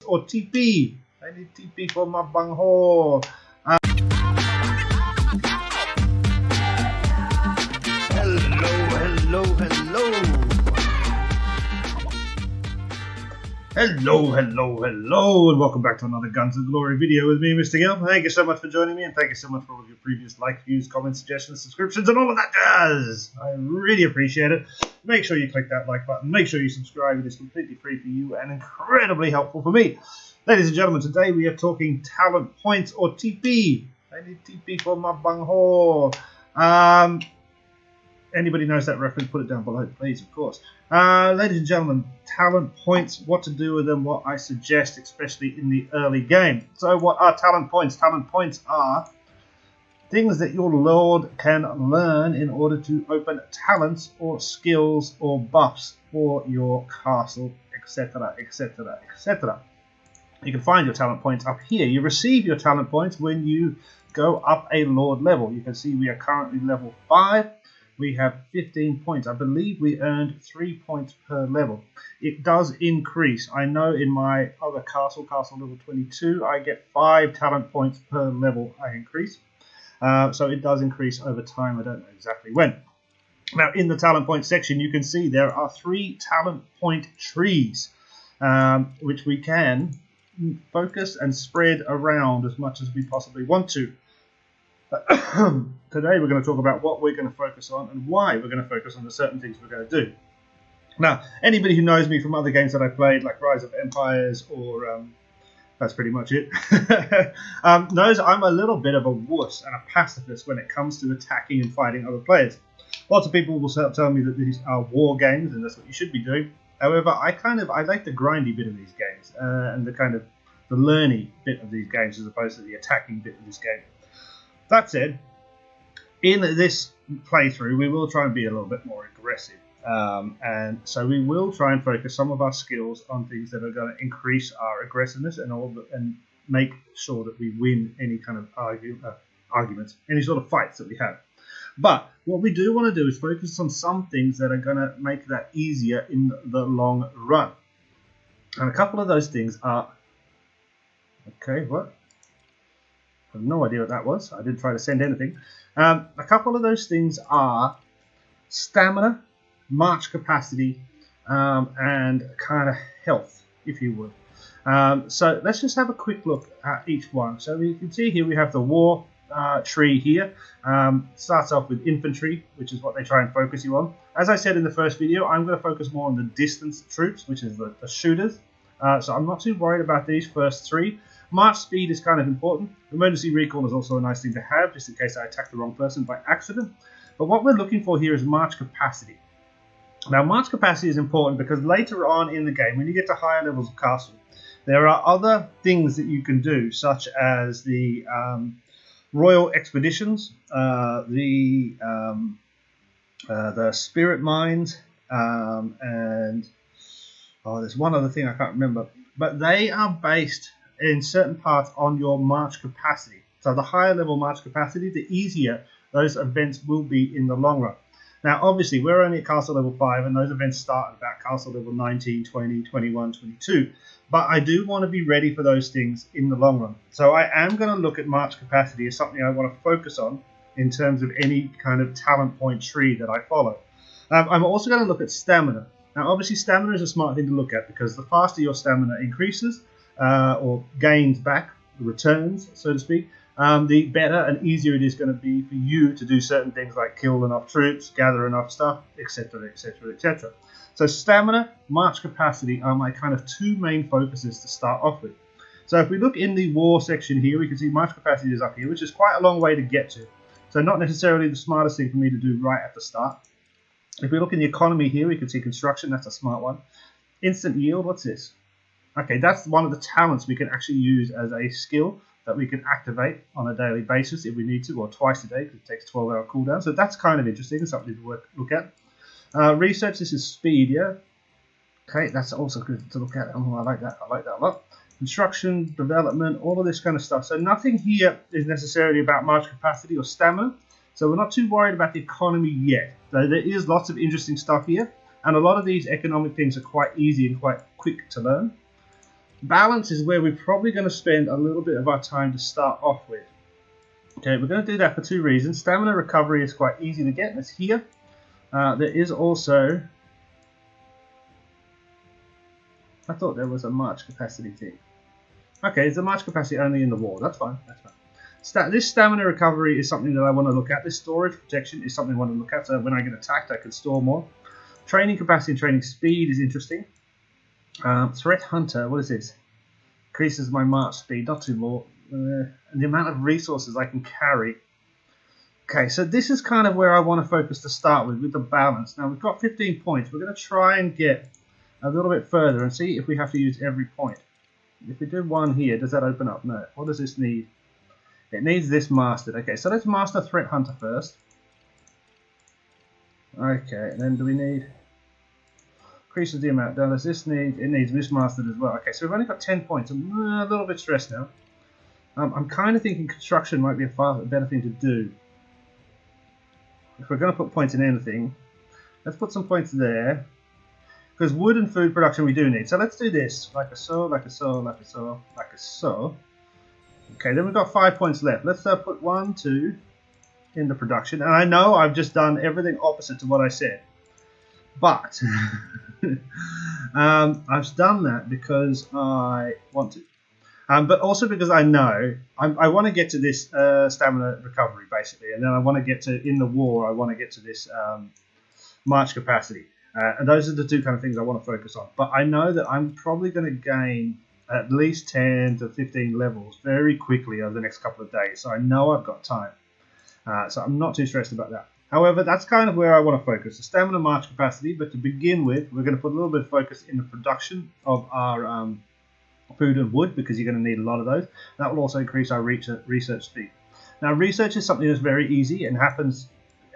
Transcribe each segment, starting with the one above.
or TP. I need TP for my bunghole. Hello, and welcome back to another Guns of Glory video with me, Mr. Gill. Thank you so much for joining me, and thank you so much for all of your previous likes, views, comments, suggestions, subscriptions, and all of that jazz. I really appreciate it. Make sure you click that like button. Make sure you subscribe. It is completely free for you and incredibly helpful for me. Ladies and gentlemen, today we are talking talent points or TP. I need TP for my bunghole. Anybody knows that reference, put it down below, please, of course. Ladies and gentlemen, talent points, what to do with them, what I suggest, especially in the early game. So what are talent points? Talent points are things that your lord can learn in order to open talents or skills or buffs for your castle, etc., etc., etc. You can find your talent points up here. You receive your talent points when you go up a lord level. You can see we are currently level 5. We have 15 points. I believe we earned 3 points per level. It does increase. I know in my other castle level 22, I get 5 talent points per level I increase. So it does increase over time. I don't know exactly when. Now, in the talent point section, you can see there are 3 talent point trees, which we can focus and spread around as much as we possibly want to. Today we're going to talk about what we're going to focus on and why we're going to focus on the certain things we're going to do. Now, anybody who knows me from other games that I played, like Rise of Empires or that's pretty much it, knows I'm a little bit of a wuss and a pacifist when it comes to attacking and fighting other players. Lots of people will tell me that these are war games and that's what you should be doing. However, I like the grindy bit of these games and the kind of the learny bit of these games as opposed to the attacking bit of this game. That said, in this playthrough, we will try and be a little bit more aggressive. And so we will try and focus some of our skills on things that are going to increase our aggressiveness and make sure that we win any kind of arguments, any sort of fights that we have. But what we do want to do is focus on some things that are going to make that easier in the long run. And a couple of those things are... Okay, what? I have no idea what that was. I didn't try to send anything. A couple of those things are stamina, march capacity, and kind of health, if you would. So let's just have a quick look at each one. So you can see here we have the war tree here. Starts off with infantry, which is what they try and focus you on. As I said in the first video, I'm going to focus more on the distance troops, which is the shooters. So I'm not too worried about these first 3. March speed is kind of important. Emergency recall is also a nice thing to have, just in case I attack the wrong person by accident. But what we're looking for here is march capacity. Now, march capacity is important because later on in the game, when you get to higher levels of castle, there are other things that you can do, such as the royal expeditions, the spirit mines, and there's one other thing I can't remember. But they are based in certain parts on your march capacity. So the higher level march capacity, the easier those events will be in the long run. Now, obviously, we're only at castle level 5, and those events start at about castle level 19, 20, 21, 22. But I do want to be ready for those things in the long run. So I am going to look at march capacity as something I want to focus on in terms of any kind of talent point tree that I follow. I'm also going to look at stamina. Now, obviously, stamina is a smart thing to look at because the faster your stamina increases, or gains back, returns, so to speak, the better and easier it is going to be for you to do certain things like kill enough troops, gather enough stuff, etc., etc., etc. So stamina, march capacity are my kind of 2 main focuses to start off with. So if we look in the war section here, we can see march capacity is up here, which is quite a long way to get to. So not necessarily the smartest thing for me to do right at the start. If we look in the economy here, we can see construction, that's a smart one. Instant yield, what's this? Okay, that's one of the talents we can actually use as a skill that we can activate on a daily basis if we need to, or twice a day because it takes 12-hour cooldown. So that's kind of interesting, it's something to look at. Research, this is speed, yeah? Okay, that's also good to look at. Oh, I like that a lot. Construction, development, all of this kind of stuff. So nothing here is necessarily about march capacity or stamina. So we're not too worried about the economy yet. Though there is lots of interesting stuff here. And a lot of these economic things are quite easy and quite quick to learn. Balance is where we're probably going to spend a little bit of our time to start off with. Okay, we're going to do that for two reasons. Stamina recovery is quite easy to get, and it's here. There is also... I thought there was a march capacity thing. Okay, it's a march capacity only in the wall. That's fine. That's fine. This stamina recovery is something that I want to look at. This storage protection is something I want to look at. So when I get attacked, I can store more. Training capacity and training speed is interesting. Threat hunter. What is this? Increases my march speed. Not too more. And the amount of resources I can carry. Okay, so this is kind of where I want to focus to start with the balance. Now we've got 15 points. We're going to try and get a little bit further and see if we have to use every point. If we do one here, does that open up? No. What does this need? It needs this mastered. Okay, so let's master Threat Hunter first. Okay, and then do we need... Increases the amount. Now does this need... It needs this mastered as well. Okay, so we've only got 10 points. I'm a little bit stressed now. I'm kind of thinking construction might be a better thing to do. If we're going to put points in anything, let's put some points there. Because wood and food production we do need. So let's do this. Like a so, like a so, like a so, like a so. Okay, then we've got 5 points left. Let's put 1, 2 in the production. And I know I've just done everything opposite to what I said. But I've done that because I want to. But also because I know I want to get to this stamina recovery, basically. And then I want to get to, in the war, I want to get to this march capacity. And those are the two kind of things I want to focus on. But I know that I'm probably going to gain at least 10 to 15 levels very quickly over the next couple of days. So I know I've got time. So I'm not too stressed about that. However, that's kind of where I want to focus. The stamina march capacity. But to begin with, we're going to put a little bit of focus in the production of our food and wood, because you're going to need a lot of those. That will also increase our research speed. Now, research is something that's very easy and happens...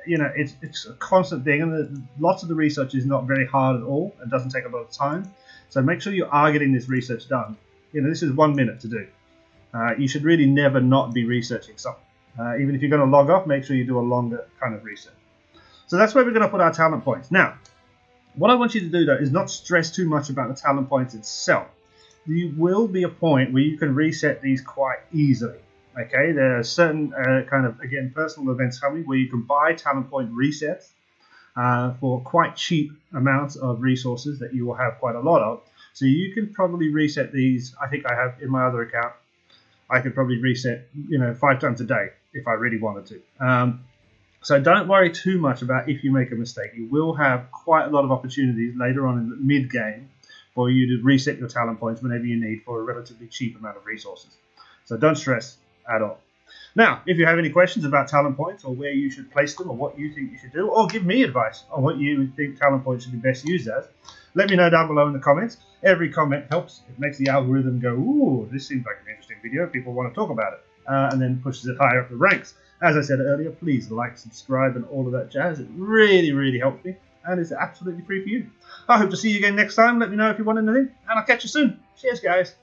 You know, it's a constant thing, and lots of the research is not very hard at all. It doesn't take a lot of time. So make sure you are getting this research done. You know, this is 1 minute to do. You should really never not be researching something. Even if you're going to log off, make sure you do a longer kind of research. So that's where we're going to put our talent points. Now, what I want you to do, though, is not stress too much about the talent points itself. There will be a point where you can reset these quite easily. Okay, there are certain kind of, again, personal events coming where you can buy talent point resets for quite cheap amounts of resources that you will have quite a lot of. So you can probably reset these. I think I have in my other account, I could probably reset, 5 times a day if I really wanted to. So don't worry too much about if you make a mistake. You will have quite a lot of opportunities later on in the mid-game for you to reset your talent points whenever you need for a relatively cheap amount of resources. So don't stress at all. Now, if you have any questions about talent points or where you should place them or what you think you should do, or give me advice on what you think talent points should be best used as, let me know down below in the comments. Every comment helps. It makes the algorithm go, ooh, this seems like an interesting video. People want to talk about it. And then pushes it higher up the ranks. As I said earlier, please like, subscribe, and all of that jazz. It really, really helps me. And it's absolutely free for you. I hope to see you again next time. Let me know if you want anything. And I'll catch you soon. Cheers, guys.